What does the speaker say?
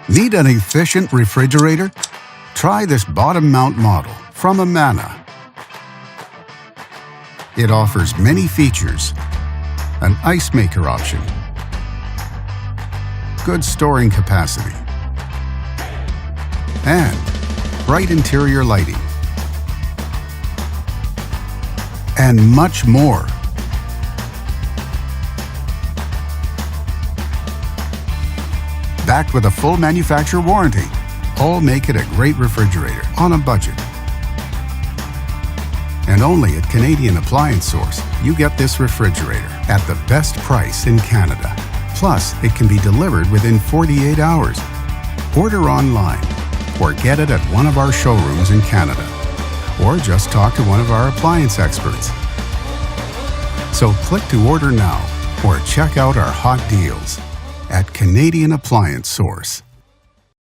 Need an efficient refrigerator? Try this bottom mount model from Amana. It offers many features: an ice maker option, good storing capacity, and bright interior lighting, and much more. Backed with a full manufacturer warranty, all make it a great refrigerator on a budget. And only at Canadian Appliance Source, you get this refrigerator at the best price in Canada. Plus, it can be delivered within 48 hours. Order online or get it at one of our showrooms in Canada. Or just talk to one of our appliance experts. So click to order now or check out our hot deals at Canadian Appliance Source.